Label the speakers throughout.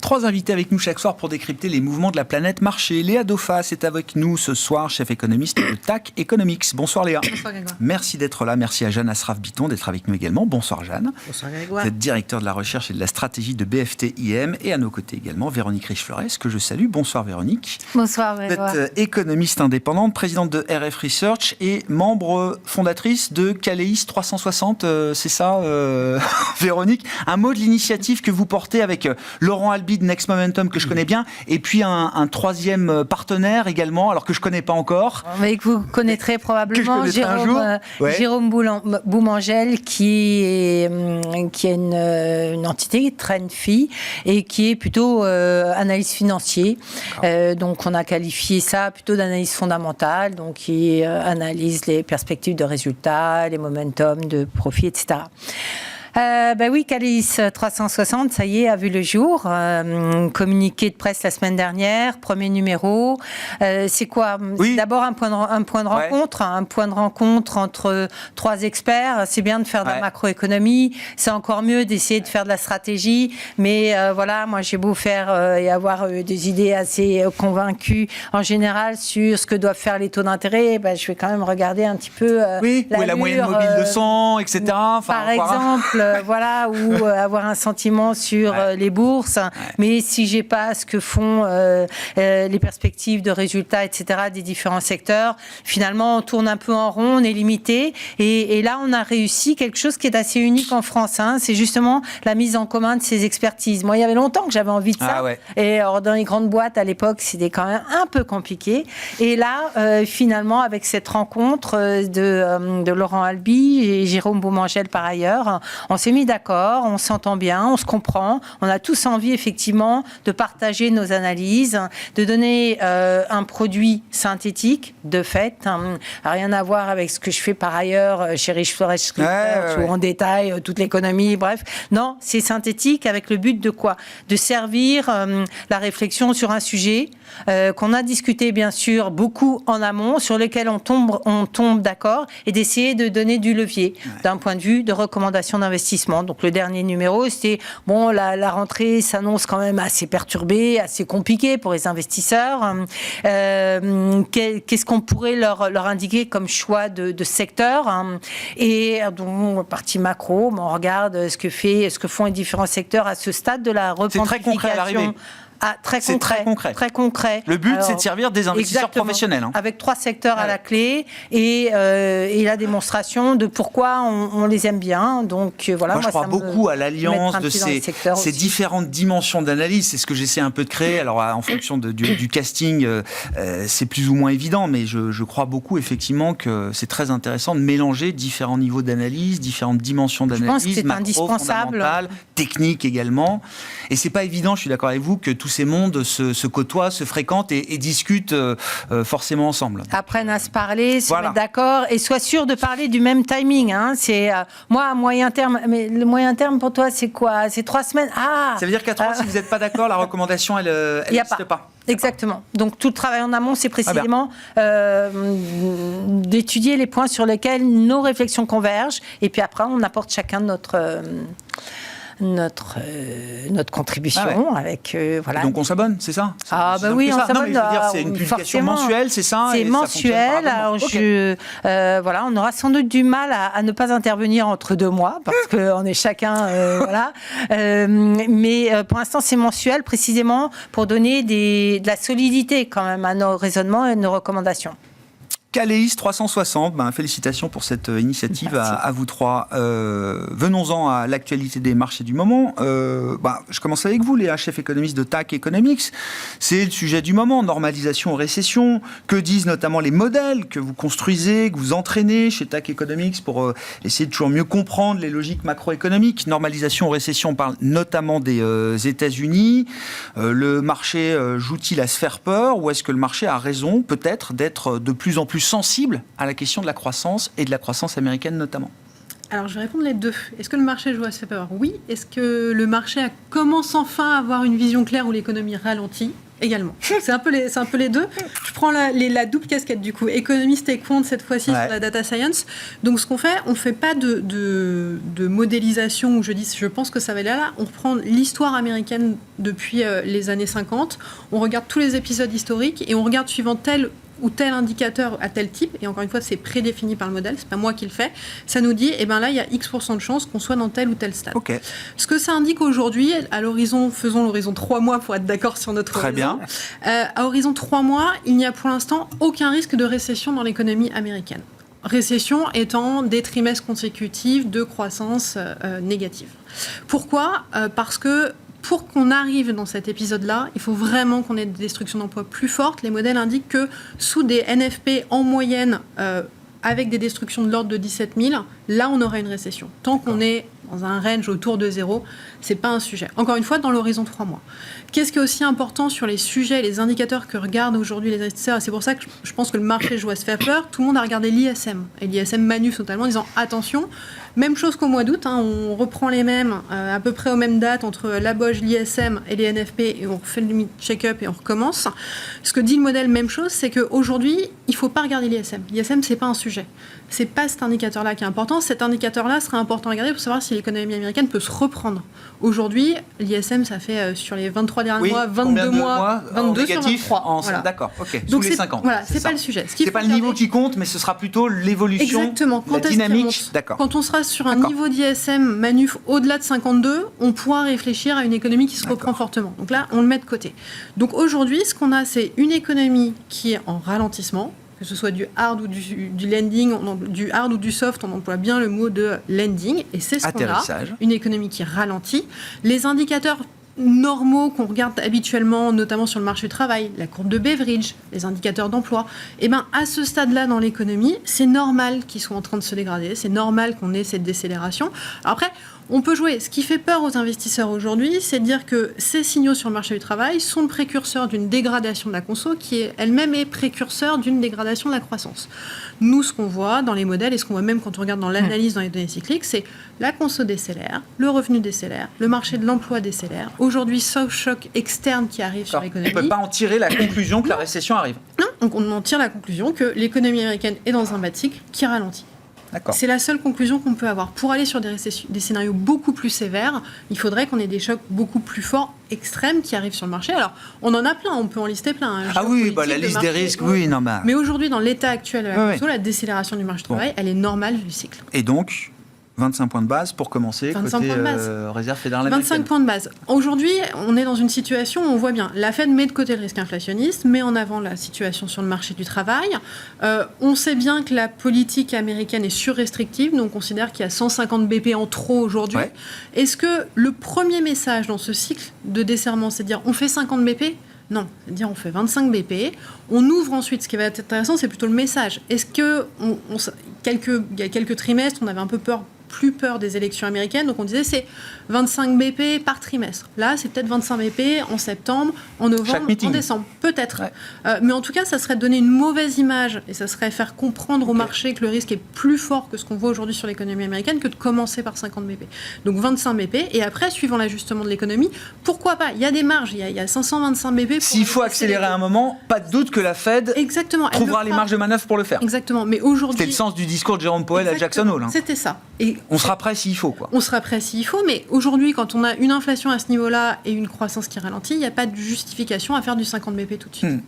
Speaker 1: 3 invités avec nous chaque soir pour décrypter les mouvements de la planète marché. Léa Dauphin est avec nous ce soir, chef économiste de TAC Economics. Bonsoir Léa.
Speaker 2: Bonsoir Grégoire.
Speaker 1: Merci d'être là. Merci à Jeanne Asraf-Biton d'être avec nous également. Bonsoir Jeanne.
Speaker 2: Bonsoir Grégoire.
Speaker 1: Vous êtes directeur de la recherche et de la stratégie de BFT-IM. Et à nos côtés également, Véronique Riche-Flores, que je salue. Bonsoir Véronique.
Speaker 3: Bonsoir
Speaker 1: Vous
Speaker 3: Grégoire.
Speaker 1: êtes économiste indépendante, présidente de RF Research et membre fondatrice de Caleis 360. C'est ça, Véronique? Un mot de l'initiative que vous portez avec Laurent Albi de Next Momentum, que je connais bien, et puis un troisième partenaire également, alors que je ne connais pas encore.
Speaker 3: Mais que vous connaîtrez probablement, Jérôme Boumangel, qui est une entité, Trendfi, et qui est plutôt analyse financier. Donc on a qualifié ça plutôt d'analyse fondamentale, donc qui analyse les perspectives de résultats, les momentum de profit, etc. Oui, Caleis 360, ça y est, a vu le jour. Communiqué de presse la semaine dernière, premier numéro. C'est quoi?
Speaker 1: Oui.
Speaker 3: C'est d'abord un point de rencontre, un point de rencontre entre 3 experts. C'est bien de faire de la macroéconomie, c'est encore mieux d'essayer de faire de la stratégie. Mais voilà, moi j'ai beau faire et avoir des idées assez convaincues en général sur ce que doivent faire les taux d'intérêt. Je vais quand même regarder un petit peu
Speaker 1: la moyenne mobile de 100, etc.
Speaker 3: Par exemple. Voilà, ou avoir un sentiment sur les bourses. Mais si j'ai pas ce que font les perspectives de résultats, etc., des différents secteurs, finalement, on tourne un peu en rond, on est limité. Et là, on a réussi quelque chose qui est assez unique en France. C'est justement la mise en commun de ces expertises. Moi, il y avait longtemps que j'avais envie de ça. Et alors, dans les grandes boîtes, à l'époque, c'était quand même un peu compliqué. Et là, finalement, avec cette rencontre de Laurent Albi et Jérôme Boumangel, par ailleurs, on s'est mis d'accord, on s'entend bien, on se comprend. On a tous envie, effectivement, de partager nos analyses, de donner un produit synthétique, de fait. Rien à voir avec ce que je fais par ailleurs chez Riche-Flores Research, où on détaille toute l'économie, bref. Non, c'est synthétique avec le but de quoi? De servir la réflexion sur un sujet qu'on a discuté, bien sûr, beaucoup en amont, sur lequel on tombe d'accord, et d'essayer de donner du levier d'un point de vue de recommandation d'investissement. Donc le dernier numéro, c'était la rentrée s'annonce quand même assez perturbée, assez compliquée pour les investisseurs. Qu'est-ce qu'on pourrait leur indiquer comme choix de secteur? Et donc partie macro, on regarde ce que font les différents secteurs à ce stade de la repentification.
Speaker 1: C'est très concret à l'arrivée.
Speaker 3: Très concret.
Speaker 1: Le but, c'est de servir des investisseurs professionnels.
Speaker 3: Avec 3 secteurs à la clé et la démonstration de pourquoi on les aime bien. Donc voilà.
Speaker 1: Moi, je crois beaucoup à l'alliance de ces différentes dimensions d'analyse. C'est ce que j'essaie un peu de créer. Alors, en fonction du casting, c'est plus ou moins évident, mais je crois beaucoup effectivement que c'est très intéressant de mélanger différents niveaux d'analyse, différentes dimensions d'analyse,
Speaker 3: je pense que c'est
Speaker 1: macro,
Speaker 3: indispensable.
Speaker 1: Technique également. Et c'est pas évident, je suis d'accord avec vous, que tous ces mondes se côtoient, se fréquentent et discutent forcément ensemble.
Speaker 3: Apprennent à se parler, se mettre d'accord et soient sûrs de parler du même timing. C'est moi à moyen terme. Mais le moyen terme pour toi, c'est quoi? C'est 3 semaines. Ça
Speaker 1: veut dire qu'à 3, si vous n'êtes pas d'accord, la recommandation, elle n'existe pas.
Speaker 3: Exactement. Donc tout le travail en amont, c'est précisément d'étudier les points sur lesquels nos réflexions convergent. Et puis après, on apporte chacun notre contribution avec voilà.
Speaker 1: Donc on s'abonne, c'est ça?
Speaker 3: Oui, on s'abonne.
Speaker 1: C'est une publication mensuelle, c'est ça?
Speaker 3: C'est mensuel. Alors voilà, on aura sans doute du mal à ne pas intervenir entre 2 mois parce qu'on est chacun voilà. Mais pour l'instant, c'est mensuel précisément pour donner de la solidité quand même à nos raisonnements et nos recommandations.
Speaker 1: Caleis 360, félicitations pour cette initiative à vous 3. Venons-en à l'actualité des marchés du moment. Je commence avec vous, Léa, chef économiste de TAC Economics. C'est le sujet du moment, normalisation, récession. Que disent notamment les modèles que vous construisez, que vous entraînez chez TAC Economics pour essayer de toujours mieux comprendre les logiques macroéconomiques? Normalisation, récession, on parle notamment des États-Unis. Le marché joue-t-il à se faire peur ou est-ce que le marché a raison peut-être d'être de plus en plus sensible à la question de la croissance et de la croissance américaine notamment?
Speaker 2: Alors, je vais répondre les deux. Est-ce que le marché joue à se faire peur? Oui. Est-ce que le marché commence enfin à avoir une vision claire où l'économie ralentit? Également. C'est un peu les deux. Je prends la double casquette du coup, économiste et quant cette fois-ci sur la data science. Donc ce qu'on fait, on ne fait pas de modélisation où je pense que ça va aller là. On reprend l'histoire américaine depuis les années 50. On regarde tous les épisodes historiques et on regarde suivant tel ou tel indicateur à tel type, et encore une fois, c'est prédéfini par le modèle, c'est pas moi qui le fais, ça nous dit, là, il y a X% de chances qu'on soit dans tel ou tel stade.
Speaker 1: Okay.
Speaker 2: Ce que ça indique aujourd'hui, faisons l'horizon 3 mois pour être d'accord sur notre
Speaker 1: Très
Speaker 2: horizon.
Speaker 1: bien.
Speaker 2: À horizon 3 mois, il n'y a pour l'instant aucun risque de récession dans l'économie américaine. Récession étant des trimestres consécutifs de croissance négative. Pourquoi ? Parce que pour qu'on arrive dans cet épisode-là, il faut vraiment qu'on ait des destructions d'emplois plus fortes. Les modèles indiquent que sous des NFP en moyenne, avec des destructions de l'ordre de 17 000, là, on aura une récession. Tant qu'on est dans un range autour de 0, c'est pas un sujet. Encore une fois, dans l'horizon 3 mois. Qu'est-ce qui est aussi important sur les sujets, les indicateurs que regardent aujourd'hui les investisseurs, et c'est pour ça que je pense que le marché joue à se faire peur, tout le monde a regardé l'ISM, et l'ISM Manuf notamment, en disant attention, même chose qu'au mois d'août, on reprend les mêmes, à peu près aux mêmes dates, entre la BOJ, l'ISM et les NFP, et on refait le check-up et on recommence. Ce que dit le modèle, même chose, c'est qu'aujourd'hui, il ne faut pas regarder l'ISM. L'ISM, c'est pas un sujet. C'est pas cet indicateur-là qui est important. Cet indicateur-là serait important à regarder pour savoir si l'économie américaine peut se reprendre. Aujourd'hui, l'ISM, ça fait sur les 23 derniers mois, 22 mois, 22 sur 23.
Speaker 1: Voilà. D'accord, ok.
Speaker 2: Donc
Speaker 1: sous les 50.
Speaker 2: Voilà, c'est pas le sujet.
Speaker 1: C'est pas le niveau qui compte, mais ce sera plutôt l'évolution,
Speaker 2: exactement.
Speaker 1: la dynamique.
Speaker 2: D'accord. Quand on sera sur un niveau d'ISM Manuf au-delà de 52, on pourra réfléchir à une économie qui se reprend fortement. Donc là, on le met de côté. Donc aujourd'hui, ce qu'on a, c'est une économie qui est en ralentissement, que ce soit du hard ou du lending, du hard ou du soft, on emploie bien le mot de lending, et c'est ce qu'on a, une économie qui ralentit. Les indicateurs normaux qu'on regarde habituellement, notamment sur le marché du travail, la courbe de Beveridge, les indicateurs d'emploi, à ce stade-là dans l'économie, c'est normal qu'ils soient en train de se dégrader, c'est normal qu'on ait cette décélération. Alors après, on peut jouer. Ce qui fait peur aux investisseurs aujourd'hui, c'est de dire que ces signaux sur le marché du travail sont le précurseur d'une dégradation de la conso qui elle-même est précurseur d'une dégradation de la croissance. Nous, ce qu'on voit dans les modèles et ce qu'on voit même quand on regarde dans l'analyse dans les données cycliques, c'est la conso décélère, le revenu décélère, le marché de l'emploi décélère. Aujourd'hui, soft shock externe qui arrive sur l'économie.
Speaker 1: On ne peut pas en tirer la conclusion que la récession arrive.
Speaker 2: Non, donc on en tire la conclusion que l'économie américaine est dans un bas de cycle qui ralentit.
Speaker 1: D'accord.
Speaker 2: C'est la seule conclusion qu'on peut avoir. Pour aller sur des scénarios beaucoup plus sévères, il faudrait qu'on ait des chocs beaucoup plus forts, extrêmes, qui arrivent sur le marché. Alors, on en a plein, on peut en lister plein.
Speaker 1: Ah oui, la liste des risques, oui, non,
Speaker 2: mais aujourd'hui, dans l'état actuel de la décélération du marché du travail, elle est normale du cycle.
Speaker 1: Et donc 25 points de base pour commencer, côté réserve fédérale américaine.
Speaker 2: 25 points de base. Aujourd'hui, on est dans une situation où on voit bien, la Fed met de côté le risque inflationniste, met en avant la situation sur le marché du travail. On sait bien que la politique américaine est surrestrictive, donc on considère qu'il y a 150 BP en trop aujourd'hui. Ouais. Est-ce que le premier message dans ce cycle de desserrement, c'est de dire on fait 50 BP ? Non, c'est-à-dire on fait 25 BP, on ouvre ensuite, ce qui va être intéressant, c'est plutôt le message. Est-ce que, il y a quelques trimestres, on avait un peu plus peur des élections américaines, donc on disait c'est 25 BP par trimestre. Là, c'est peut-être 25 BP en septembre, en novembre, en décembre. Peut-être. Ouais. Mais en tout cas, ça serait donner une mauvaise image et ça serait faire comprendre au marché que le risque est plus fort que ce qu'on voit aujourd'hui sur l'économie américaine que de commencer par 50 BP. Donc 25 BP et après, suivant l'ajustement de l'économie, pourquoi pas ? Il y a des marges, il y a 525 BP.
Speaker 1: S'il faut accélérer à un moment, pas de doute que la Fed trouvera les marges de manœuvre pour le faire.
Speaker 2: Exactement. Mais aujourd'hui...
Speaker 1: C'était le sens du discours de Jérôme Powell à Jackson Hole.
Speaker 2: C'était ça. Et
Speaker 1: on sera prêt s'il faut, quoi.
Speaker 2: On sera prêt s'il faut, mais aujourd'hui, quand on a une inflation à ce niveau-là et une croissance qui ralentit, il n'y a pas de justification à faire du 50 BP tout de suite.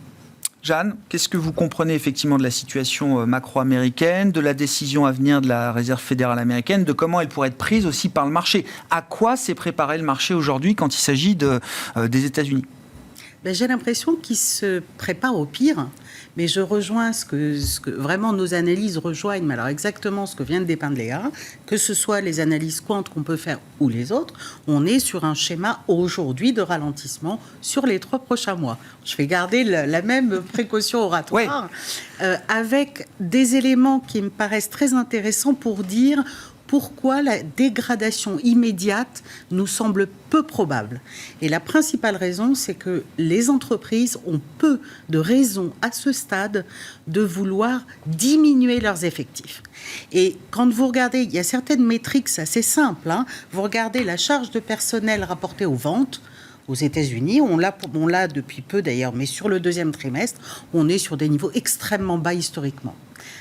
Speaker 1: Jeanne, qu'est-ce que vous comprenez effectivement de la situation macro-américaine, de la décision à venir de la Réserve fédérale américaine, de comment elle pourrait être prise aussi par le marché ? À quoi s'est préparé le marché aujourd'hui quand il s'agit des États-Unis ?
Speaker 4: J'ai l'impression qu'il se prépare au pire, mais je rejoins ce que vraiment nos analyses rejoignent, mais alors exactement ce que vient de dépeindre Léa, que ce soit les analyses quant qu'on peut faire ou les autres, on est sur un schéma aujourd'hui de ralentissement sur les 3 prochains mois. Je vais garder la même précaution oratoire, avec des éléments qui me paraissent très intéressants pour dire pourquoi la dégradation immédiate nous semble peu probable. Et la principale raison, c'est que les entreprises ont peu de raisons à ce stade de vouloir diminuer leurs effectifs. Et quand vous regardez, il y a certaines métriques assez simples. Vous regardez la charge de personnel rapportée aux ventes. aux États-Unis. On l'a depuis peu d'ailleurs, mais sur le deuxième trimestre, on est sur des niveaux extrêmement bas historiquement.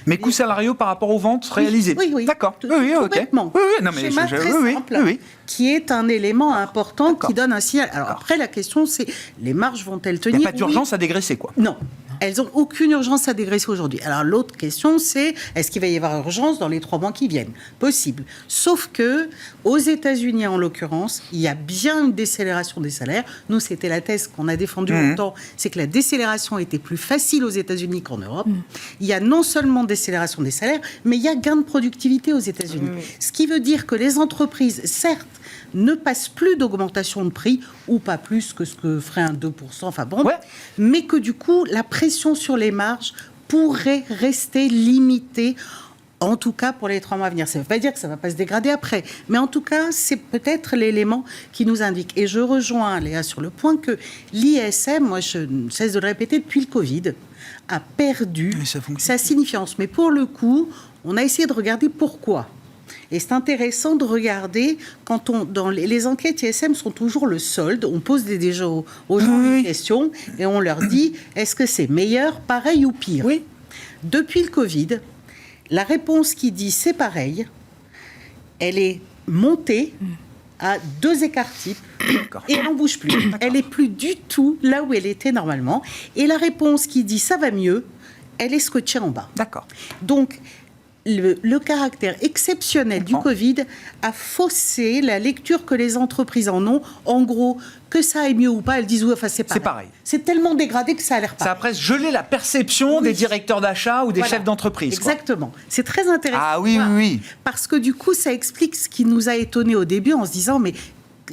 Speaker 1: Mais coûts salariaux par rapport aux ventes réalisées.
Speaker 4: Oui.
Speaker 1: D'accord. Oui, ok.
Speaker 4: Complètement.
Speaker 1: Oui, non, mais
Speaker 4: Schéma très simple, qui est un élément important qui donne un signal. Alors après, la question, c'est les marges vont-elles tenir?
Speaker 1: Il n'y a pas d'urgence à dégraisser, quoi.
Speaker 4: Non. Elles n'ont aucune urgence à dégraisser aujourd'hui. Alors l'autre question, c'est est-ce qu'il va y avoir urgence dans les 3 mois qui viennent? Possible. Sauf que aux États-Unis, en l'occurrence, il y a bien une décélération des salaires. Nous, c'était la thèse qu'on a défendue longtemps, c'est que la décélération était plus facile aux États-Unis qu'en Europe. Il y a non seulement décélération des salaires, mais il y a gain de productivité aux États-Unis. Ce qui veut dire que les entreprises, certes, ne passent plus d'augmentation de prix, ou pas plus que ce que ferait un 2%, enfin bon, mais que du coup, la pression sur les marges pourrait rester limitée, en tout cas pour les 3 mois à venir. Ça ne veut pas dire que ça ne va pas se dégrader après, mais en tout cas, c'est peut-être l'élément qui nous indique. Et je rejoins Léa sur le point que l'ISM, moi je ne cesse de le répéter depuis le Covid, a perdu sa signifiance. Mais pour le coup, on a essayé de regarder pourquoi. Et c'est intéressant de regarder, quand dans les enquêtes ISM sont toujours le solde, on pose déjà aux gens des questions et on leur dit, est-ce que c'est meilleur, pareil ou pire? Oui. Depuis le Covid, la réponse qui dit c'est pareil, elle est montée à 2 écarts types et elle n'en bouge plus. Elle n'est plus du tout là où elle était normalement. Et la réponse qui dit ça va mieux, elle est scotchée en bas.
Speaker 1: D'accord.
Speaker 4: Donc, le caractère exceptionnel du Covid a faussé la lecture que les entreprises en ont. En gros, que ça aille mieux ou pas, elles disent oui, enfin c'est pareil. C'est tellement dégradé que ça a l'air pareil.
Speaker 1: Ça a presque gelé la perception des directeurs d'achat ou des chefs d'entreprise.
Speaker 4: Exactement. C'est très intéressant.
Speaker 1: Ah oui.
Speaker 4: Parce que du coup, ça explique ce qui nous a étonnés au début en se disant mais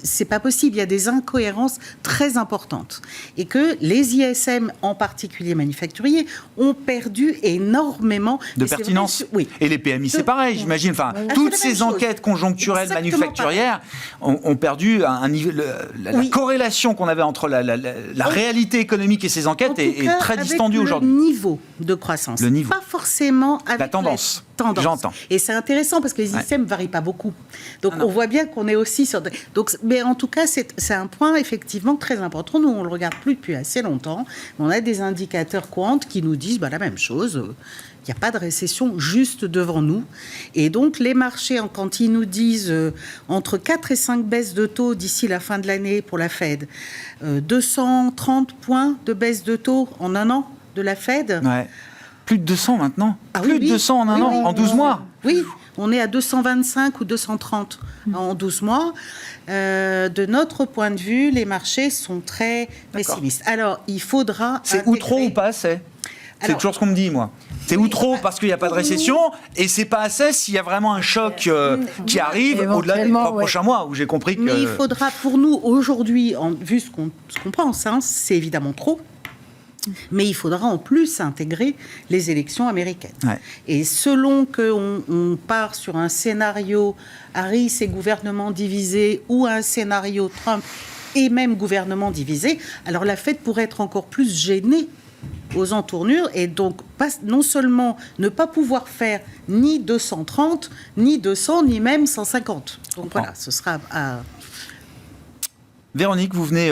Speaker 4: c'est pas possible, il y a des incohérences très importantes. Et que les ISM, en particulier manufacturiers, ont perdu énormément
Speaker 1: de pertinence. Et les PMI, c'est pareil, j'imagine. Enfin, toutes ces enquêtes conjoncturelles manufacturières ont perdu un niveau. La corrélation qu'on avait entre la réalité économique et ces enquêtes est très distendue aujourd'hui.
Speaker 4: Le niveau de croissance. Pas forcément avec
Speaker 1: la tendance. J'entends.
Speaker 4: Et c'est intéressant parce que les ISM ne varient pas beaucoup. Donc on voit bien qu'on est aussi sur... Mais en tout cas, c'est un point effectivement très important. Nous, on ne le regarde plus depuis assez longtemps. On a des indicateurs quant qui nous disent la même chose. Il n'y a pas de récession juste devant nous. Et donc, les marchés, quand ils nous disent entre 4 et 5 baisses de taux d'ici la fin de l'année pour la Fed, 230 points de baisse de taux en un an de la Fed...
Speaker 1: Plus de 200 maintenant. Plus de 200 en un an, en 12 mois.
Speaker 4: Oui, on est à 225 ou 230 en 12 mois. De notre point de vue, les marchés sont très pessimistes. Alors, il faudra...
Speaker 1: C'est ou trop ou pas assez? C'est toujours ce qu'on me dit, moi. C'est ou trop parce qu'il n'y a pas de récession, et c'est pas assez s'il y a vraiment un choc qui arrive au-delà des 3 prochains mois, où j'ai compris que...
Speaker 4: Mais il faudra, pour nous, aujourd'hui, vu ce qu'on pense, c'est évidemment trop. Mais il faudra en plus intégrer les élections américaines. Et selon qu'on part sur un scénario Harris et gouvernement divisé ou un scénario Trump et même gouvernement divisé, alors la Fed pourrait être encore plus gênée aux entournures et donc non seulement ne pas pouvoir faire ni 230, ni 200, ni même 150. Donc voilà, ce sera à...
Speaker 1: Véronique, vous venez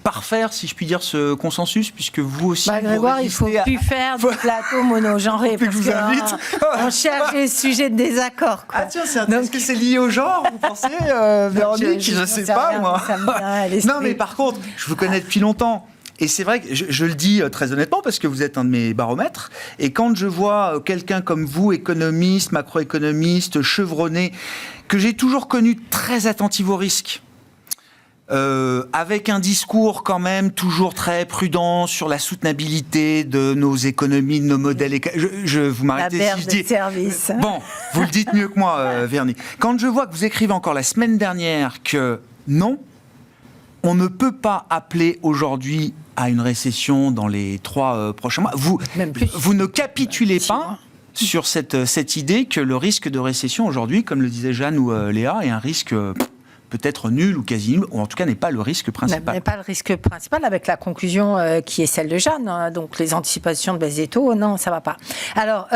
Speaker 1: parfaire, si je puis dire, ce consensus, puisque vous aussi...
Speaker 3: Grégoire, il ne faut plus faire du plateau monogenré, parce qu'on cherche les sujets de désaccord.
Speaker 1: Ah tiens, est-ce que c'est lié au genre, vous pensez, Véronique? Je ne sais pas, moi. Non, mais par contre, je vous connais depuis longtemps. Et c'est vrai que je le dis très honnêtement parce que vous êtes un de mes baromètres. Et quand je vois quelqu'un comme vous, économiste, macroéconomiste, chevronné, que j'ai toujours connu très attentif aux risques, avec un discours quand même toujours très prudent sur la soutenabilité de nos économies, de nos modèles. Vous m'arrêtez si je dis...
Speaker 3: service.
Speaker 1: Bon, vous le dites mieux que moi, Véronique. Quand je vois que vous écrivez encore la semaine dernière que non, on ne peut pas appeler aujourd'hui à une récession dans les 3 prochains mois, vous ne capitulez pas sur cette idée que le risque de récession aujourd'hui, comme le disait Jeanne ou Léa, est un risque... peut-être nul ou quasi nul, ou en tout cas n'est pas le risque principal.
Speaker 3: N'est pas le risque principal, avec la conclusion qui est celle de Jeanne, donc les anticipations de baisse des taux, non, ça ne va pas. Alors,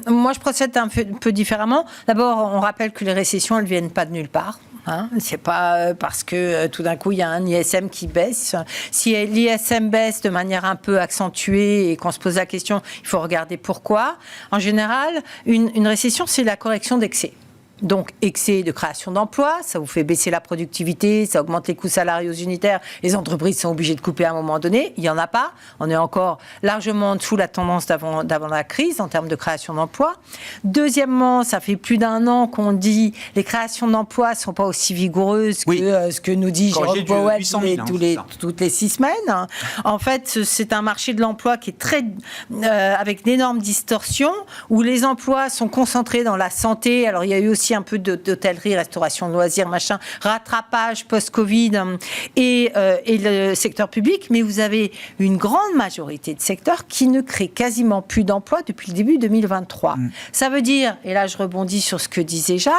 Speaker 3: moi je procède un peu différemment. D'abord, on rappelle que les récessions, elles ne viennent pas de nulle part. Hein. C'est pas parce que tout d'un coup il y a un ISM qui baisse. Si l'ISM baisse de manière un peu accentuée et qu'on se pose la question, il faut regarder pourquoi. En général, une récession, c'est la correction d'excès. Donc, excès de création d'emplois, ça vous fait baisser la productivité, ça augmente les coûts salariaux unitaires, les entreprises sont obligées de couper à un moment donné, il n'y en a pas, on est encore largement en dessous de la tendance d'avant la crise en termes de création d'emplois. Deuxièmement, ça fait plus d'1 an qu'on dit les créations d'emplois ne sont pas aussi vigoureuses que ce que nous dit Jérôme Powell toutes les 6 semaines. En fait, c'est un marché de l'emploi qui est très avec d'énormes distorsions, où les emplois sont concentrés dans la santé. Alors, il y a eu aussi un peu d'hôtellerie, restauration, loisirs, machin, rattrapage post-Covid et le secteur public, mais vous avez une grande majorité de secteurs qui ne créent quasiment plus d'emplois depuis le début 2023. Ça veut dire, et là je rebondis sur ce que disait Jeanne,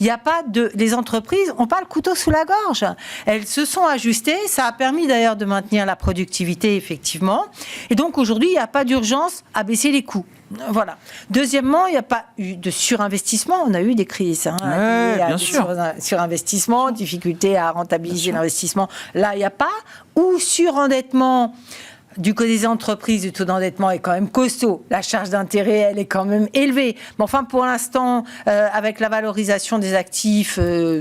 Speaker 3: les entreprises n'ont pas le couteau sous la gorge. Elles se sont ajustées, ça a permis d'ailleurs de maintenir la productivité effectivement, et donc aujourd'hui il n'y a pas d'urgence à baisser les coûts. Voilà. Deuxièmement, il n'y a pas eu de surinvestissement. On a eu des crises.
Speaker 1: Bien sûr.
Speaker 3: Surinvestissement, difficulté à rentabiliser l'investissement. Là, il n'y a pas. Ou surendettement. Du côté des entreprises, le taux d'endettement est quand même costaud. La charge d'intérêt, elle est quand même élevée. Mais enfin, pour l'instant, avec la valorisation des actifs,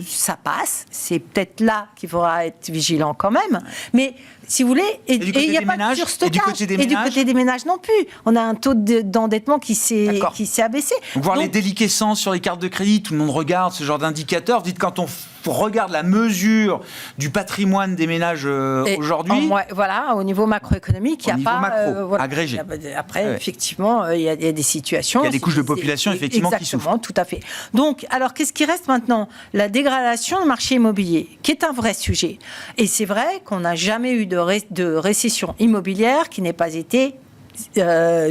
Speaker 3: ça passe. C'est peut-être là qu'il faudra être vigilant quand même. Mais si vous voulez, il n'y a pas de surstockage. Et du côté des ménages non plus. On a un taux d'endettement qui s'est abaissé.
Speaker 1: Donc, voir les déliquescences sur les cartes de crédit, tout le monde regarde ce genre d'indicateur. Dites, quand on regarde la mesure du patrimoine des ménages aujourd'hui.
Speaker 3: Voilà, au niveau macroéconomique, il n'y a pas.
Speaker 1: Agrégé.
Speaker 3: Après, effectivement, il y a des situations.
Speaker 1: Il y a des couches de population, effectivement, qui souffrent.
Speaker 3: Exactement, tout à fait. Donc, alors, qu'est-ce qui reste maintenant ? La dégradation du marché immobilier, qui est un vrai sujet. Et c'est vrai qu'on n'a jamais eu de récession immobilière qui n'ait pas été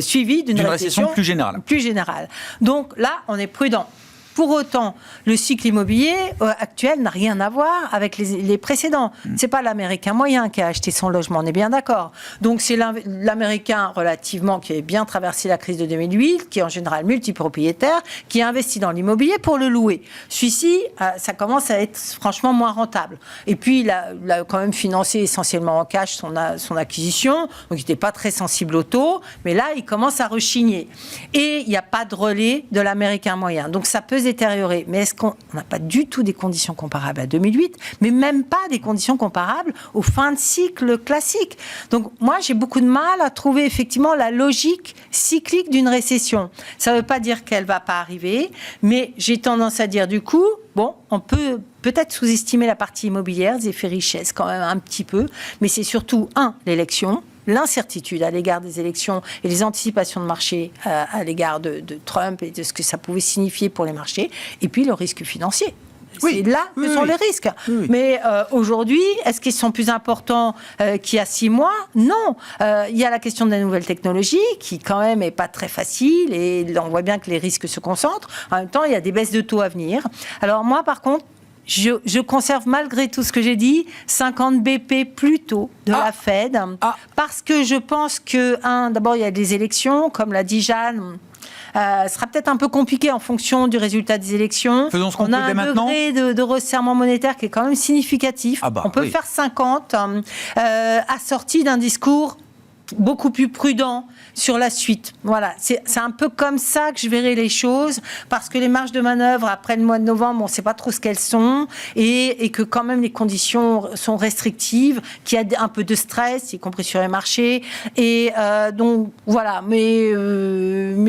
Speaker 3: suivie d'une récession
Speaker 1: plus générale.
Speaker 3: Donc là, on est prudent. Pour autant, le cycle immobilier actuel n'a rien à voir avec les précédents. C'est pas l'Américain moyen qui a acheté son logement, on est bien d'accord. Donc c'est l'Américain relativement qui a bien traversé la crise de 2008, qui est en général multipropriétaire, qui a investi dans l'immobilier pour le louer. Celui-ci, ça commence à être franchement moins rentable. Et puis il a quand même financé essentiellement en cash son acquisition, donc il n'était pas très sensible au taux, mais là il commence à rechigner. Et il n'y a pas de relais de l'Américain moyen. Donc ça peut détériorer. Mais est-ce qu'on n'a pas du tout des conditions comparables à 2008, mais même pas des conditions comparables aux fins de cycle classiques. Donc moi, j'ai beaucoup de mal à trouver effectivement la logique cyclique d'une récession. Ça ne veut pas dire qu'elle ne va pas arriver, mais j'ai tendance à dire du coup, on peut peut-être sous-estimer la partie immobilière, des effets richesse quand même un petit peu, mais c'est surtout, l'élection, l'incertitude à l'égard des élections et les anticipations de marché à l'égard de Trump et de ce que ça pouvait signifier pour les marchés, et puis le risque financier. C'est là que sont les risques. Mais aujourd'hui, est-ce qu'ils sont plus importants qu'il y a 6 mois ? Non. Il y a la question de la nouvelle technologie qui quand même n'est pas très facile et on voit bien que les risques se concentrent. En même temps, il y a des baisses de taux à venir. Alors moi, par contre, je conserve malgré tout ce que j'ai dit 50 BP plutôt de la Fed parce que je pense que d'abord il y a des élections, comme l'a dit Jeanne. Sera peut-être un peu compliqué en fonction du résultat des élections.
Speaker 1: Faisons ce qu'on peut dès maintenant.
Speaker 3: On a un degré de resserrement monétaire qui est quand même significatif. On peut faire 50 assorti d'un discours beaucoup plus prudent sur la suite. Voilà, c'est un peu comme ça que je verrai les choses, parce que les marges de manœuvre après le mois de novembre, on ne sait pas trop ce qu'elles sont, et que quand même les conditions sont restrictives, qu'il y a un peu de stress, y compris sur les marchés, et donc voilà, mais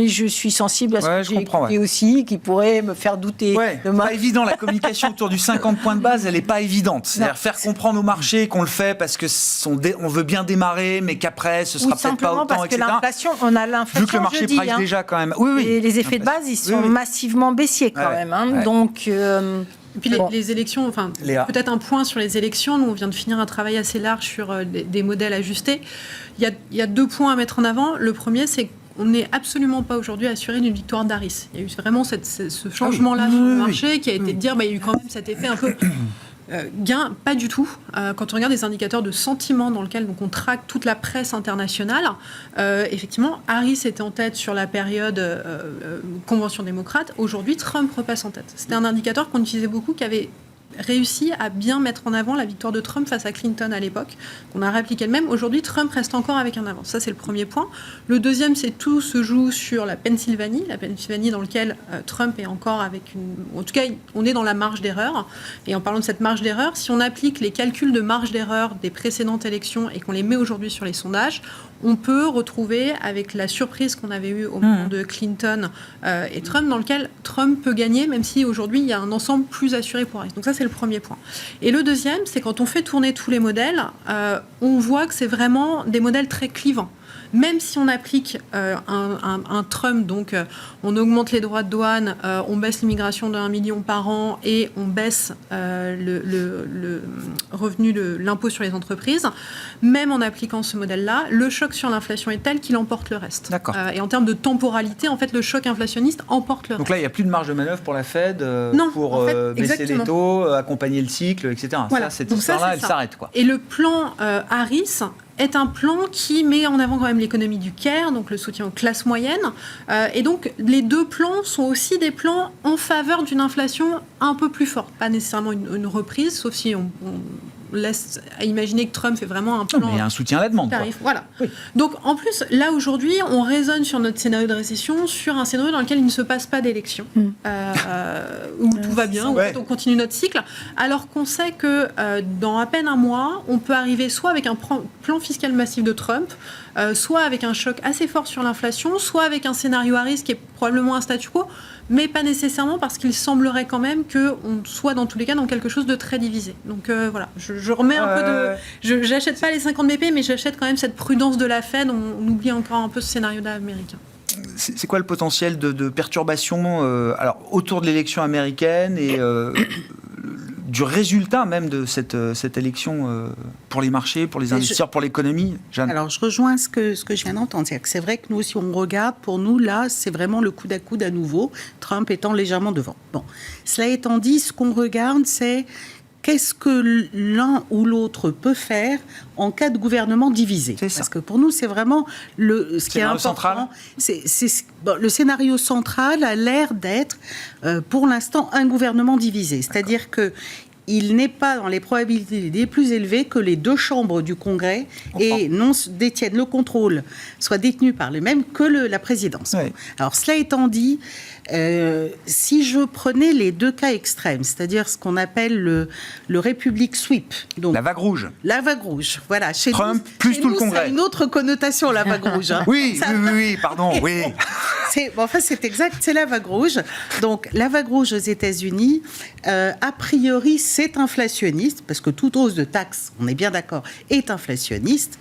Speaker 3: je suis sensible à ce que j'ai écouté aussi, qui pourrait me faire douter.
Speaker 1: C'est pas évident, la communication autour du 50 points de base, elle n'est pas évidente. C'est-à-dire faire comprendre au marché qu'on le fait parce que on veut bien démarrer, mais qu'après ce sera peut-être pas autant,
Speaker 3: parce que
Speaker 1: etc.
Speaker 3: On a l'inflation,
Speaker 1: vu que le marché price déjà quand même.
Speaker 3: Et les effets de base, ils sont massivement baissiers quand même. Donc...
Speaker 2: Et puis les élections, peut-être un point sur les élections. Nous, on vient de finir un travail assez large sur des modèles ajustés. Il y a 2 points à mettre en avant. Le premier, c'est qu'on n'est absolument pas aujourd'hui assuré d'une victoire d'Harris. Il y a eu vraiment ce changement-là sur le marché qui a été de dire il y a eu quand même cet effet un peu... gain, pas du tout. Quand on regarde les indicateurs de sentiment dans lesquels on traque toute la presse internationale, effectivement, Harris était en tête sur la période convention démocrate. Aujourd'hui, Trump repasse en tête. C'était un indicateur qu'on utilisait beaucoup, qui avait réussi à bien mettre en avant la victoire de Trump face à Clinton à l'époque, qu'on a répliqué le même. Aujourd'hui, Trump reste encore avec un avance. Ça, c'est le premier point. Le deuxième, c'est tout se joue sur la Pennsylvanie dans laquelle Trump est encore avec une... En tout cas, on est dans la marge d'erreur. Et en parlant de cette marge d'erreur, si on applique les calculs de marge d'erreur des précédentes élections et qu'on les met aujourd'hui sur les sondages, on peut retrouver avec la surprise qu'on avait eue au moment de Clinton et Trump, dans lequel Trump peut gagner, même si aujourd'hui, il y a un ensemble plus assuré pour Harris. Donc ça, c'est le premier point. Et le deuxième, c'est quand on fait tourner tous les modèles, on voit que c'est vraiment des modèles très clivants. Même si on applique un Trump, donc on augmente les droits de douane, on baisse l'immigration de 1 million par an et on baisse le revenu, l'impôt sur les entreprises, même en appliquant ce modèle-là, le choc sur l'inflation est tel qu'il emporte le reste.
Speaker 1: D'accord.
Speaker 2: Et en termes de temporalité, en fait, le choc inflationniste emporte le reste.
Speaker 1: Donc là, il n'y a plus de marge de manœuvre pour la Fed pour
Speaker 2: en fait,
Speaker 1: baisser les taux, accompagner le cycle, etc.
Speaker 2: Voilà.
Speaker 1: Ça, cette
Speaker 2: Donc
Speaker 1: histoire-là,
Speaker 2: c'est
Speaker 1: elle
Speaker 2: ça.
Speaker 1: s'arrête, quoi.
Speaker 2: Et le plan Harris est un plan qui met en avant quand même l'économie du care, donc le soutien aux classes moyennes. Et donc, les deux plans sont aussi des plans en faveur d'une inflation un peu plus forte. Pas nécessairement une reprise, sauf si on laisse à imaginer que Trump fait vraiment un plan...
Speaker 1: Non, mais il y a un soutien à la demande, quoi.
Speaker 2: Tarif, voilà. Oui. Donc, en plus, là, aujourd'hui, on raisonne sur notre scénario de récession, sur un scénario dans lequel il ne se passe pas d'élection, où tout va bien, où en fait, on continue notre cycle, alors qu'on sait que dans à peine un mois, on peut arriver soit avec un plan fiscal massif de Trump, soit avec un choc assez fort sur l'inflation, soit avec un scénario Harris qui est probablement un statu quo, mais pas nécessairement, parce qu'il semblerait quand même qu'on soit dans tous les cas dans quelque chose de très divisé. Donc voilà, je remets un peu de... J'achète pas les 50 BP, mais j'achète quand même cette prudence de la Fed. On oublie encore un peu ce scénario-là américain.
Speaker 1: C'est quoi le potentiel de perturbation alors, autour de l'élection américaine et du résultat même de cette élection pour les marchés, pour les investisseurs, pour l'économie, Jeanne?
Speaker 4: Alors, je rejoins ce que je viens d'entendre. C'est vrai que nous, si on regarde, pour nous, là, c'est vraiment le coude à coude à nouveau, Trump étant légèrement devant. Bon, cela étant dit, ce qu'on regarde, c'est qu'est-ce que l'un ou l'autre peut faire en cas de gouvernement divisé. Parce que pour nous, c'est vraiment ce qui est important. Le scénario central a l'air d'être, pour l'instant, un gouvernement divisé. C'est-à-dire que il n'est pas dans les probabilités les plus élevées que les deux chambres du Congrès détiennent le contrôle, soient détenues par les mêmes que la présidence. Oui. Alors, cela étant dit, si je prenais les deux cas extrêmes, c'est-à-dire ce qu'on appelle le Republic Sweep. Donc,
Speaker 1: la vague rouge. La
Speaker 4: vague rouge, voilà. Chez
Speaker 1: Trump
Speaker 4: nous,
Speaker 1: plus tout le Congrès.
Speaker 4: Ça a une autre connotation, la vague rouge. Hein.
Speaker 1: Oui, pardon, oui.
Speaker 4: C'est exact, c'est la vague rouge. Donc, la vague rouge aux États-Unis, a priori, c'est inflationniste, parce que toute hausse de taxes, on est bien d'accord, est inflationniste.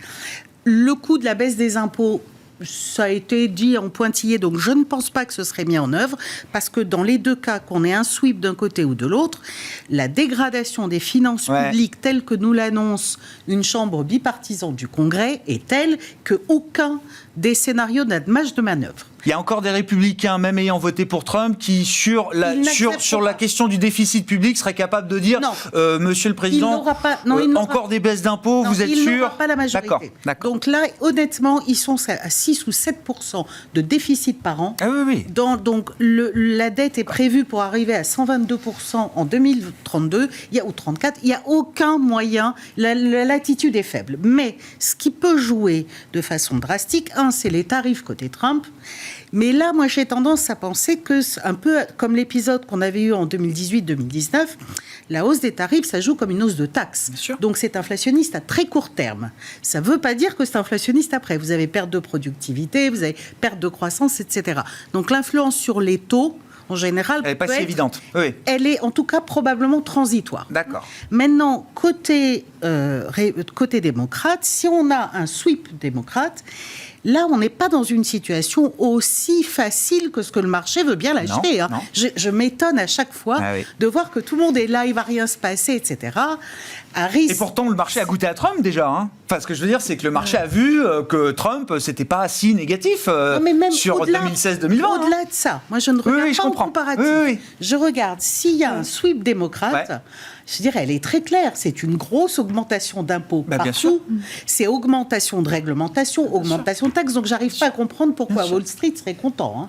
Speaker 4: Le coût de la baisse des impôts, ça a été dit en pointillé, donc je ne pense pas que ce serait mis en œuvre, parce que dans les deux cas, qu'on ait un sweep d'un côté ou de l'autre, la dégradation des finances publiques telle que nous l'annonce une chambre bipartisane du Congrès est telle qu'aucun des scénarios n'a de marge de manœuvre.
Speaker 1: Il y a encore des républicains, même ayant voté pour Trump, qui, sur la question du déficit public, seraient capables de dire Monsieur le Président, encore des baisses d'impôts, vous êtes sûr?
Speaker 4: Il n'aura pas la majorité. D'accord. Donc là, honnêtement, ils sont à 6 ou 7% de déficit par an.
Speaker 1: Ah oui.
Speaker 4: Donc la dette est prévue pour arriver à 122% en 2032 ou 34. Il n'y a aucun moyen. La latitude est faible. Mais ce qui peut jouer de façon drastique, c'est les tarifs côté Trump. Mais là, moi, j'ai tendance à penser que, un peu comme l'épisode qu'on avait eu en 2018-2019, la hausse des tarifs, ça joue comme une hausse de taxes. Donc, c'est inflationniste à très court terme. Ça ne veut pas dire que c'est inflationniste après. Vous avez perte de productivité, vous avez perte de croissance, etc. Donc, l'influence sur les taux, en général,
Speaker 1: elle n'est pas si évidente. Oui.
Speaker 4: Elle est en tout cas probablement transitoire.
Speaker 1: D'accord.
Speaker 4: Maintenant, côté démocrate, si on a un sweep démocrate, là, on n'est pas dans une situation aussi facile que ce que le marché veut bien l'acheter. Non. Je m'étonne à chaque fois de voir que tout le monde est là, il ne va rien se passer, etc.
Speaker 1: Et pourtant, le marché a goûté à Trump déjà. Enfin, ce que je veux dire, c'est que le marché a vu que Trump, c'était pas si négatif sur 2016-2020.
Speaker 4: Au-delà de ça, moi, je ne regarde pas en comparatif. Je regarde s'il y a un sweep démocrate. Je dirais, elle est très claire. C'est une grosse augmentation d'impôts partout. C'est augmentation de réglementation, augmentation de taxes. Donc, j'arrive pas à comprendre pourquoi Wall Street serait content.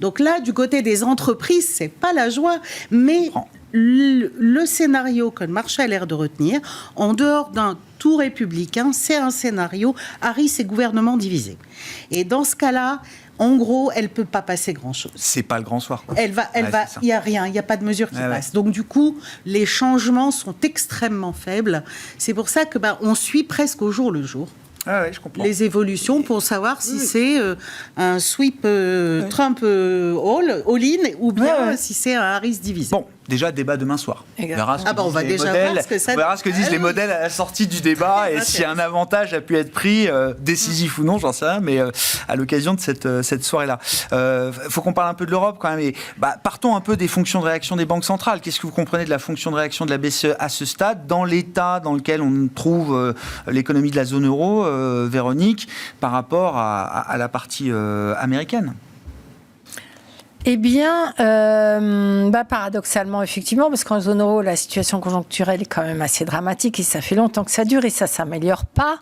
Speaker 4: Donc là, du côté des entreprises, c'est pas la joie. Mais le scénario que le marché a l'air de retenir, en dehors d'un tout républicain, c'est un scénario Harris et gouvernement divisé. Et dans ce cas-là, en gros, elle ne peut pas passer grand-chose.
Speaker 1: C'est pas le grand soir.
Speaker 4: Il n'y a rien, il n'y a pas de mesure qui passe. Donc du coup, les changements sont extrêmement faibles. C'est pour ça que on suit presque au jour le jour.
Speaker 1: Je comprends.
Speaker 4: Les évolutions pour savoir si c'est un sweep Trump all-in ou bien si c'est un Harris divisé.
Speaker 1: Bon, déjà, débat demain soir. On verra ce que disent les modèles à la sortie du débat et si un avantage a pu être pris, décisif ou non, j'en sais rien, mais à l'occasion de cette soirée-là. Faut qu'on parle un peu de l'Europe quand même. Et, partons un peu des fonctions de réaction des banques centrales. Qu'est-ce que vous comprenez de la fonction de réaction de la BCE à ce stade, dans l'état dans lequel on trouve l'économie de la zone euro, Véronique, par rapport à la partie américaine?
Speaker 3: Eh bien, paradoxalement, effectivement, parce qu'en zone euro, la situation conjoncturelle est quand même assez dramatique et ça fait longtemps que ça dure et ça s'améliore pas.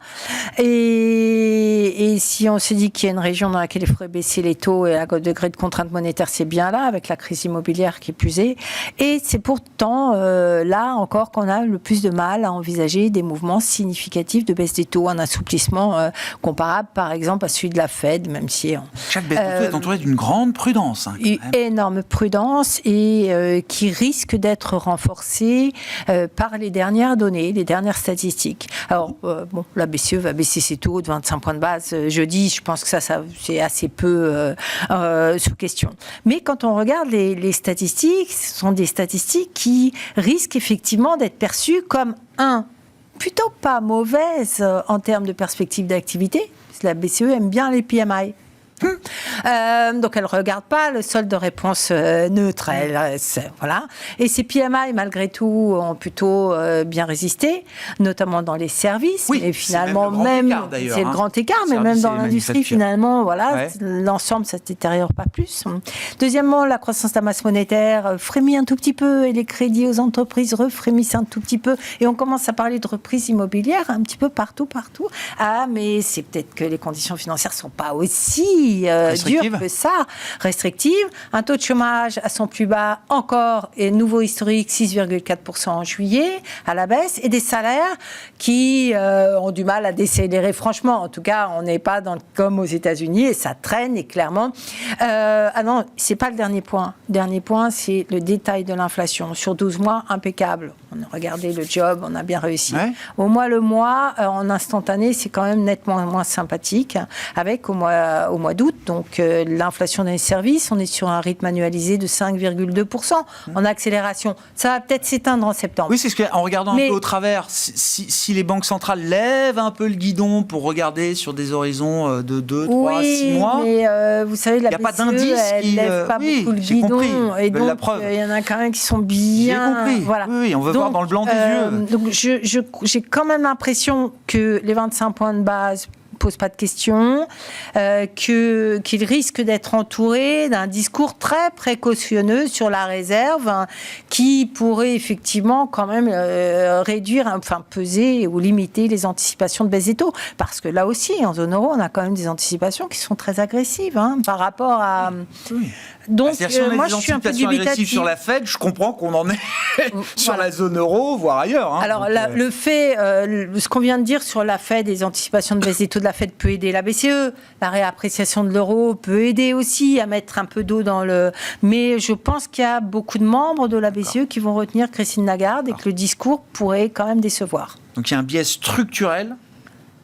Speaker 3: Et si on se dit qu'il y a une région dans laquelle il faudrait baisser les taux et à degré de contrainte monétaire, c'est bien là, avec la crise immobilière qui est puisée. Et c'est pourtant là encore qu'on a le plus de mal à envisager des mouvements significatifs de baisse des taux, un assouplissement comparable, par exemple, à celui de la Fed, même si...
Speaker 1: Chaque baisse de taux est entourée d'une grande prudence.
Speaker 3: Énorme prudence et qui risque d'être renforcée par les dernières données, les dernières statistiques. Alors, la BCE va baisser ses taux de 25 points de base jeudi. Je pense que ça c'est assez peu sous question. Mais quand on regarde les statistiques, ce sont des statistiques qui risquent effectivement d'être perçues comme plutôt pas mauvaises en termes de perspective d'activité. La BCE aime bien les PMI. Donc elle ne regarde pas le solde de réponse neutre. Voilà. Et ces PMI, malgré tout, ont plutôt bien résisté, notamment dans les services.
Speaker 1: Oui,
Speaker 3: et finalement, c'est le grand écart, mais même dans l'industrie, finalement, l'ensemble, ça ne se détériore pas plus. Deuxièmement, la croissance de la masse monétaire frémit un tout petit peu et les crédits aux entreprises refrémissent un tout petit peu. Et on commence à parler de reprise immobilière un petit peu partout. Mais c'est peut-être que les conditions financières ne sont pas aussi dure que ça, restrictive. Un taux de chômage à son plus bas encore et nouveau historique 6,4% en juillet à la baisse et des salaires qui ont du mal à décélérer franchement. En tout cas, on n'est pas comme aux États-Unis et ça traîne et clairement. Non, c'est pas le dernier point. Le dernier point, c'est le détail de l'inflation. Sur 12 mois, impeccable. On a regardé le job, on a bien réussi. Ouais. Au mois en instantané, c'est quand même nettement moins sympathique. Avec au mois d'août, donc l'inflation des services, on est sur un rythme annualisé de 5,2% en accélération. Ça va peut-être s'éteindre en septembre.
Speaker 1: Oui, c'est ce qu'en regardant un peu au travers, si les banques centrales lèvent un peu le guidon pour regarder sur des horizons de 2, 3, 6 mois...
Speaker 3: mais vous savez, la BCE, elle lève pas beaucoup le guidon.
Speaker 1: Compris,
Speaker 3: et donc, il y en a quand même qui sont bien...
Speaker 1: J'ai compris. Voilà. Oui, on veut voir dans le blanc des yeux.
Speaker 3: Donc, j'ai quand même l'impression que les 25 points de base pose pas de questions, qu'il risque d'être entouré d'un discours très précautionneux sur la réserve qui pourrait effectivement quand même peser ou limiter les anticipations de baisse des taux. Parce que là aussi, en zone euro, on a quand même des anticipations qui sont très agressives par rapport à...
Speaker 1: Oui.
Speaker 3: Donc, moi, je suis un peu dubitatif
Speaker 1: sur la Fed. Je comprends qu'on en est sur la zone euro, voire ailleurs.
Speaker 3: Alors, le fait, ce qu'on vient de dire sur la Fed, les anticipations de baisse des taux de la Fed peut aider la BCE. La réappréciation de l'euro peut aider aussi à mettre un peu d'eau dans le... Mais je pense qu'il y a beaucoup de membres de la BCE qui vont retenir Christine Lagarde et que le discours pourrait quand même décevoir.
Speaker 1: Donc, il y a un biais structurel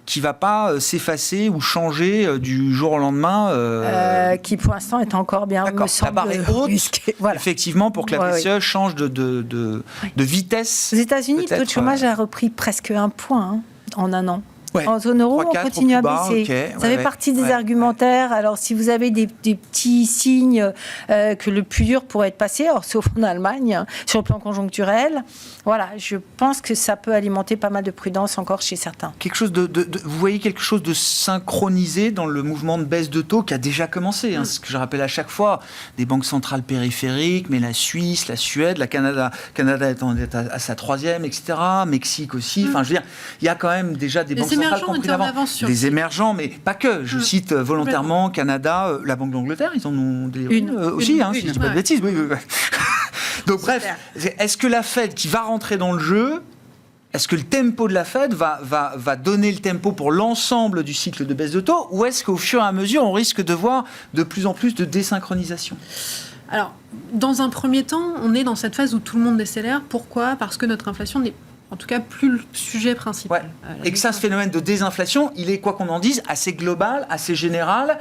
Speaker 1: qui ne va pas s'effacer ou changer du jour au lendemain.
Speaker 3: Qui pour l'instant est encore bien, me semble,
Speaker 1: la barre est haute,
Speaker 3: voilà.
Speaker 1: Effectivement, pour que la BCE change de vitesse.
Speaker 3: Aux États-Unis, le taux de chômage a repris presque 1 point en un an. Ouais. En zone euro, 3, 4, on continue à baisser. Okay. Ça fait partie des argumentaires. Alors, si vous avez des petits signes que le plus dur pourrait être passé, sauf en Allemagne, sur le plan conjoncturel, voilà, je pense que ça peut alimenter pas mal de prudence encore chez certains.
Speaker 1: Vous voyez quelque chose de synchronisé dans le mouvement de baisse de taux qui a déjà commencé, ce que je rappelle à chaque fois, des banques centrales périphériques, mais la Suisse, la Suède, la Canada est à sa 3e, etc., Mexique aussi. Enfin, je veux dire, il y a quand même déjà des banques centrales des émergents, mais pas que. Je cite volontairement Canada, la Banque d'Angleterre, ils en ont des aussi, si je dis pas de bêtises. Oui. Donc bref, est-ce que la Fed qui va rentrer dans le jeu, est-ce que le tempo de la Fed va donner le tempo pour l'ensemble du cycle de baisse de taux, ou est-ce qu'au fur et à mesure, on risque de voir de plus en plus de désynchronisation ?
Speaker 2: Alors, dans un premier temps, on est dans cette phase où tout le monde décélère. Pourquoi ? Parce que notre inflation n'est en tout cas plus le sujet principal.
Speaker 1: Ouais. Et que ça, ce phénomène de désinflation, il est, quoi qu'on en dise, assez global, assez général.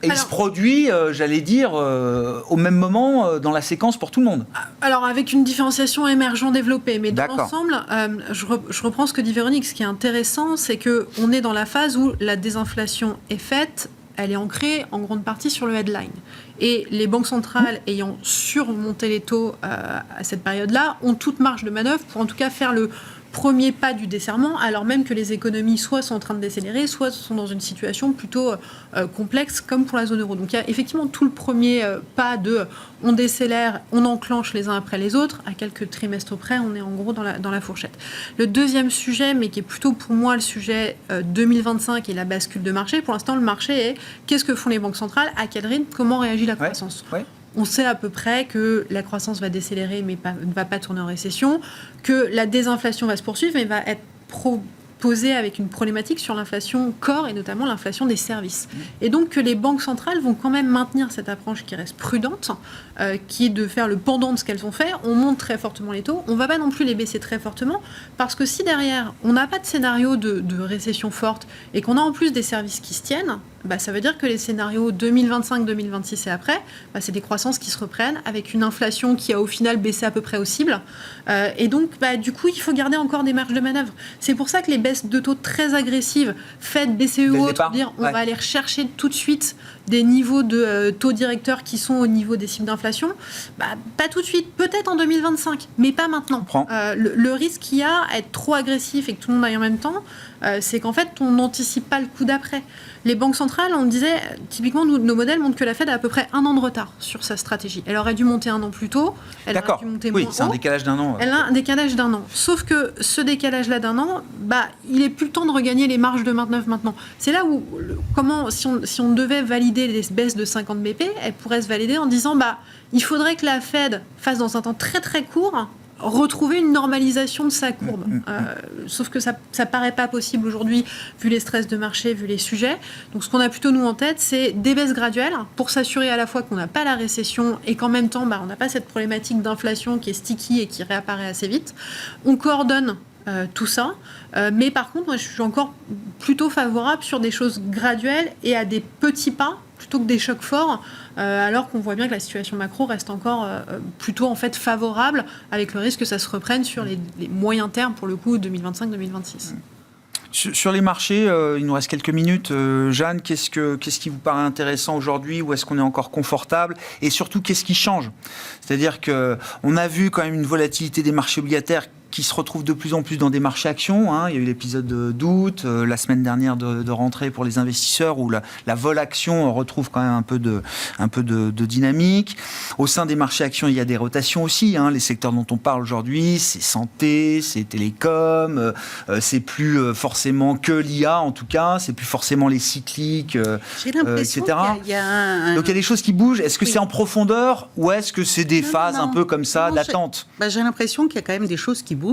Speaker 1: Et il se produit, j'allais dire, au même moment dans la séquence pour tout le monde.
Speaker 2: Alors, avec une différenciation émergent-développée. Mais dans
Speaker 1: D'accord.
Speaker 2: l'ensemble, je reprends ce que dit Véronique. Ce qui est intéressant, c'est qu'on est dans la phase où la désinflation est faite. Elle est ancrée en grande partie sur le headline. Et les banques centrales ayant surmonté les taux à cette période-là ont toute marge de manœuvre pour en tout cas faire le premier pas du desserrement, alors même que les économies soit sont en train de décélérer, soit sont dans une situation plutôt complexe comme pour la zone euro. Donc il y a effectivement tout le premier pas de on décélère, on enclenche les uns après les autres, à quelques trimestres près, on est en gros dans la fourchette. Le deuxième sujet, mais qui est plutôt pour moi le sujet 2025 et la bascule de marché, pour l'instant le marché est qu'est-ce que font les banques centrales, à quel rythme, comment réagit la croissance.
Speaker 1: Ouais.
Speaker 2: On sait à peu près que la croissance va décélérer mais ne va pas tourner en récession, que la désinflation va se poursuivre mais va être posée avec une problématique sur l'inflation corps et notamment l'inflation des services. Et donc que les banques centrales vont quand même maintenir cette approche qui reste prudente, qui est de faire le pendant de ce qu'elles ont fait. On monte très fortement les taux, on ne va pas non plus les baisser très fortement, parce que si derrière on n'a pas de scénario de récession forte et qu'on a en plus des services qui se tiennent, ça veut dire que les scénarios 2025, 2026 et après, c'est des croissances qui se reprennent avec une inflation qui a au final baissé à peu près aux cibles. Et donc, du coup, il faut garder encore des marges de manœuvre. C'est pour ça que les baisses de taux très agressives, faites BCE ou autres, dire on va aller rechercher tout de suite des niveaux de taux directeurs qui sont au niveau des cibles d'inflation, pas tout de suite, peut-être en 2025, mais pas maintenant. Le risque qu'il y a à être trop agressif et que tout le monde aille en même temps, c'est qu'en fait, on n'anticipe pas le coup d'après. Les banques centrales, on disait, typiquement, nos modèles montrent que la Fed a à peu près 1 an de retard sur sa stratégie. Elle aurait dû monter 1 an plus tôt, elle aurait dû monter moins haut.
Speaker 1: Oui, c'est un décalage d'1 an.
Speaker 2: Elle a un décalage d'1 an. Sauf que ce décalage-là d'1 an, il n'est plus le temps de regagner les marges de maintenance maintenant. C'est là où, si on devait valider les baisses de 50 BP, elle pourrait se valider en disant, il faudrait que la Fed fasse dans un temps très très court retrouver une normalisation de sa courbe. Sauf que ça paraît pas possible aujourd'hui, vu les stress de marché, vu les sujets. Donc ce qu'on a plutôt nous en tête, c'est des baisses graduelles pour s'assurer à la fois qu'on n'a pas la récession et qu'en même temps, on n'a pas cette problématique d'inflation qui est sticky et qui réapparaît assez vite. On coordonne tout ça. Mais par contre, moi, je suis encore plutôt favorable sur des choses graduelles et à des petits pas plutôt que des chocs forts, alors qu'on voit bien que la situation macro reste encore plutôt en fait favorable, avec le risque que ça se reprenne sur les moyens termes, pour le coup, 2025-2026.
Speaker 1: Sur les marchés, il nous reste quelques minutes. Jeanne, qu'est-ce qui vous paraît intéressant aujourd'hui? Où est-ce qu'on est encore confortable? Et surtout, qu'est-ce qui change? C'est-à-dire qu'on a vu quand même une volatilité des marchés obligataires qui se retrouve de plus en plus dans des marchés actions. Il y a eu l'épisode d'août, la semaine dernière de rentrée pour les investisseurs, où la vol action retrouve quand même un peu de dynamique. Au sein des marchés actions, il y a des rotations aussi. Les secteurs dont on parle aujourd'hui, c'est santé, c'est télécom, c'est plus forcément que l'IA, en tout cas, c'est plus forcément les cycliques,
Speaker 4: J'ai l'impression
Speaker 1: etc.
Speaker 4: qu'il y a
Speaker 1: Donc il y a des choses qui bougent. Est-ce que c'est en profondeur ou est-ce que c'est des phases un peu comme ça, d'attente?
Speaker 4: J'ai l'impression qu'il y a quand même des choses qui bougent.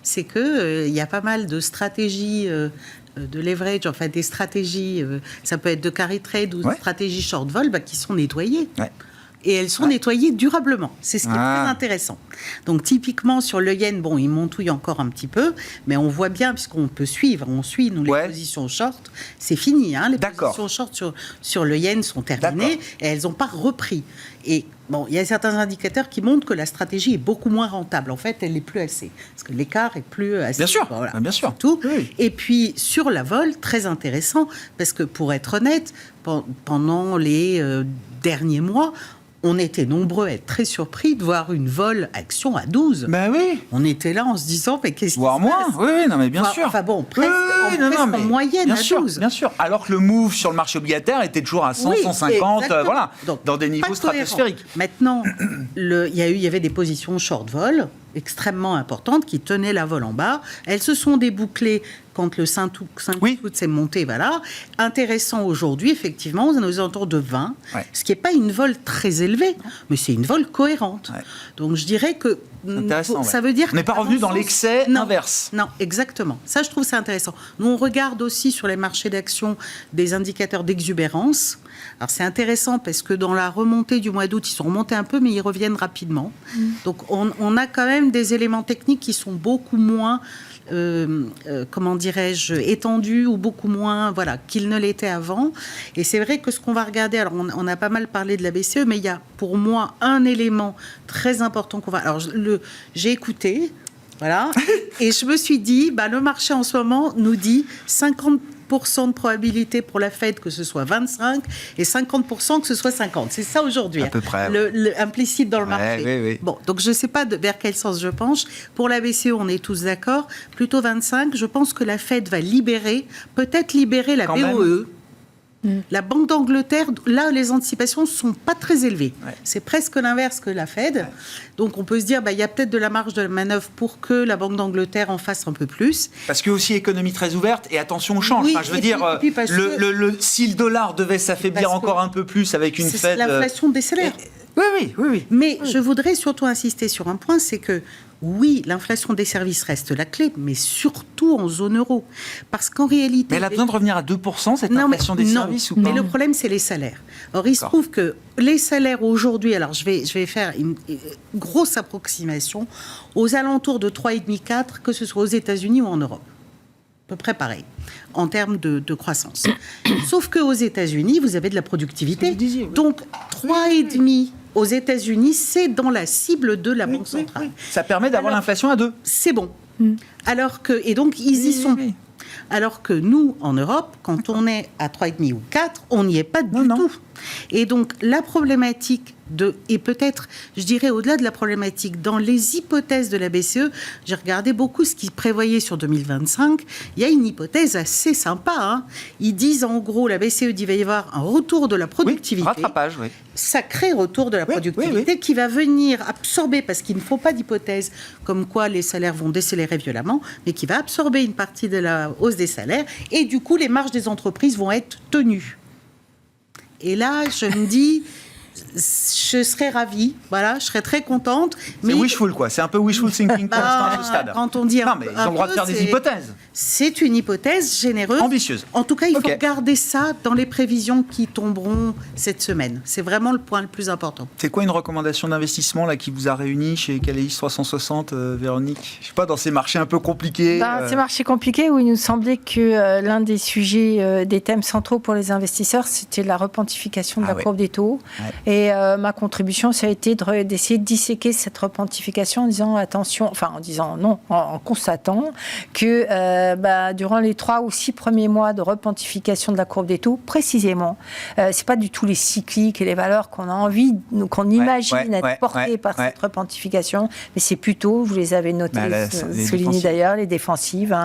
Speaker 4: C'est qu'il y a pas mal de stratégies de leverage, enfin des stratégies, ça peut être de carry trade ou de stratégies short vol, qui sont nettoyées. Ouais. Et elles sont nettoyées durablement. C'est ce qui est très intéressant. Donc typiquement sur le yen, il montouille encore un petit peu, mais on voit bien, puisqu'on peut suivre, on suit nous les positions short, c'est fini. Les positions short sur le yen sont terminées et elles n'ont pas repris. Et il y a certains indicateurs qui montrent que la stratégie est beaucoup moins rentable. En fait, elle n'est plus assez. Parce que l'écart est plus assez.
Speaker 1: Bien sûr,
Speaker 4: voilà,
Speaker 1: bien sûr.
Speaker 4: Tout. Oui. Et puis, sur la vol, très intéressant, parce que pour être honnête, pendant les derniers mois, on était nombreux à être très surpris de voir une vol action à 12.
Speaker 1: Ben oui.
Speaker 4: On était là en se disant, mais qu'est-ce qui se passe ?
Speaker 1: Voire moins. Oui, non, mais bien sûr.
Speaker 4: Enfin bon, presque en moyenne
Speaker 1: bien
Speaker 4: à
Speaker 1: sûr,
Speaker 4: 12.
Speaker 1: Bien sûr. Alors que le move sur le marché obligataire était toujours à 100, 150, voilà, donc, dans des niveaux stratosphériques.
Speaker 4: Maintenant, il y avait des positions short vol extrêmement importantes qui tenaient la vol en bas. Elles se sont débouclées quand le 5 août s'est monté, voilà. Intéressant aujourd'hui, effectivement, on est aux alentours de 20, ce qui n'est pas une vol très élevée, mais c'est une vol cohérente. Ouais. Donc je dirais que ça veut dire...
Speaker 1: On n'est pas revenu dans l'excès inverse.
Speaker 4: Non, exactement. Ça, je trouve ça intéressant. Nous, on regarde aussi sur les marchés d'actions des indicateurs d'exubérance. Alors c'est intéressant parce que dans la remontée du mois d'août, ils sont remontés un peu, mais ils reviennent rapidement. Donc on a quand même des éléments techniques qui sont beaucoup moins... comment dirais-je, étendu ou beaucoup moins, voilà, qu'il ne l'était avant. Et c'est vrai que ce qu'on va regarder, alors on a pas mal parlé de la BCE, mais il y a pour moi un élément très important qu'on va... Alors j'ai écouté, voilà, et je me suis dit, le marché en ce moment nous dit 50% de probabilité pour la Fed que ce soit 25 et 50% que ce soit 50. C'est ça aujourd'hui.
Speaker 1: À peu près.
Speaker 4: Implicite dans le marché.
Speaker 1: Oui.
Speaker 4: Bon, donc je ne sais pas vers quel sens je penche. Pour la BCE, on est tous d'accord. Plutôt 25. Je pense que la Fed va peut-être libérer la BOE. La Banque d'Angleterre, là, les anticipations ne sont pas très élevées. Ouais. C'est presque l'inverse que la Fed. Ouais. Donc, on peut se dire, il y a peut-être de la marge de manœuvre pour que la Banque d'Angleterre en fasse un peu plus.
Speaker 1: Parce que aussi, économie très ouverte et attention au change. Je veux dire, si le dollar devait s'affaiblir encore un peu plus avec une Fed...
Speaker 4: L'inflation décélère.
Speaker 1: Oui.
Speaker 4: Mais je voudrais surtout insister sur un point, c'est que oui, l'inflation des services reste la clé, mais surtout en zone euro. Parce qu'en réalité...
Speaker 1: Mais elle a besoin de revenir à 2%, cette inflation des services ou pas ?
Speaker 4: Mais le problème, c'est les salaires. Or, il se trouve que les salaires aujourd'hui, alors je vais faire une grosse approximation, aux alentours de 3,5-4, que ce soit aux États-Unis ou en Europe. À peu près pareil, en termes de croissance. Sauf qu'aux États-Unis, vous avez de la productivité. Donc, 3,5 aux États-Unis, c'est dans la cible de la Banque centrale.
Speaker 1: Oui. Ça permet d'avoir l'inflation à 2.
Speaker 4: C'est bon. Et donc, ils y sont. Alors que nous, en Europe, quand on est à 3,5 ou 4, on n'y est pas du tout. Et donc, la problématique et peut-être, je dirais, au-delà de la problématique, dans les hypothèses de la BCE, j'ai regardé beaucoup ce qu'ils prévoyaient sur 2025. Il y a une hypothèse assez sympa. Ils disent, en gros, la BCE dit qu'il va y avoir un retour de la productivité.
Speaker 1: Rattrapage, oui.
Speaker 4: Sacré retour de la productivité qui va venir absorber, parce qu'il ne faut pas d'hypothèse comme quoi les salaires vont décélérer violemment, mais qui va absorber une partie de la hausse des salaires. Et du coup, les marges des entreprises vont être tenues. Et là, je me dis... Je serais ravie, je serais très contente.
Speaker 1: C'est wishful, quoi. C'est un peu wishful thinking pour l'instant à ce stade.
Speaker 4: Quand on dit
Speaker 1: mais ils ont le droit de faire des hypothèses.
Speaker 4: C'est une hypothèse généreuse.
Speaker 1: Ambitieuse.
Speaker 4: En tout cas, il faut garder ça dans les prévisions qui tomberont cette semaine. C'est vraiment le point le plus important.
Speaker 1: C'est quoi une recommandation d'investissement là, qui vous a réuni chez Caleis 360, Véronique ? Je sais pas, dans ces marchés un peu compliqués.
Speaker 3: Ces marchés compliqués où il nous semblait que l'un des sujets, des thèmes centraux pour les investisseurs, c'était la repentification de la courbe des taux. Ouais. Et ma contribution, ça a été d'essayer de disséquer cette repentification en disant attention, en constatant que durant les 3 ou 6 premiers mois de repentification de la courbe des taux, précisément, c'est pas du tout les cycliques et les valeurs qu'on a envie, qu'on imagine être portées par cette repentification, mais c'est plutôt, vous les avez notés, soulignés d'ailleurs, les défensives,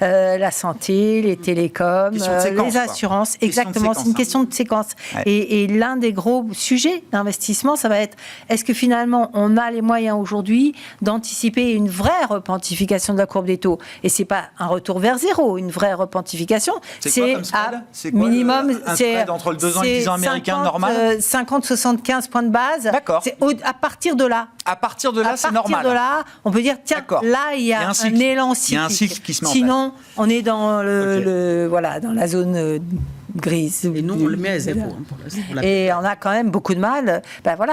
Speaker 3: la santé, les télécoms, les assurances, exactement, c'est une question de séquence. Ouais. Et l'un des gros sujets d'investissement, ça va être, est-ce que finalement on a les moyens aujourd'hui d'anticiper une vraie repentification de la courbe des taux ? Et c'est pas un retour vers zéro, une vraie repentification.
Speaker 1: C'est
Speaker 3: minimum,
Speaker 1: un spread entre le 2 ans et le 10 ans américain normal.
Speaker 3: 50-75 points de base.
Speaker 1: D'accord.
Speaker 3: C'est à partir de là.
Speaker 1: À partir de là, c'est normal.
Speaker 3: À partir de là, on peut dire, tiens, là, il y a un élan cyclique.
Speaker 1: Il y a un cycle qui se met en place.
Speaker 3: Sinon, on est dans dans la zone grise.
Speaker 4: Et nous, on le met à zéro.
Speaker 3: Et on a quand même beaucoup de mal.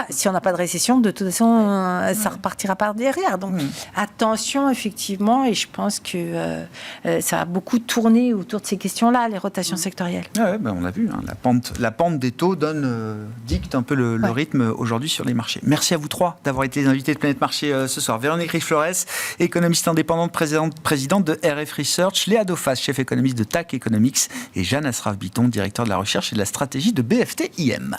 Speaker 3: Si on n'a pas de récession, de toute façon, ça repartira par derrière. Donc, attention, effectivement, et je pense que ça a beaucoup tourné autour de ces questions-là, les rotations sectorielles.
Speaker 1: On a vu, la pente des taux dicte un peu le rythme aujourd'hui sur les marchés. Merci à vous trois d'avoir été les invités de Planète Marché ce soir. Véronique Rive-Flores, économiste indépendante, présidente de RF Research, Léa Dauphas, chef économiste de TAC Economics, et Jeanne Asraf-Biton, directeur de la recherche et de la stratégie de BFT IM.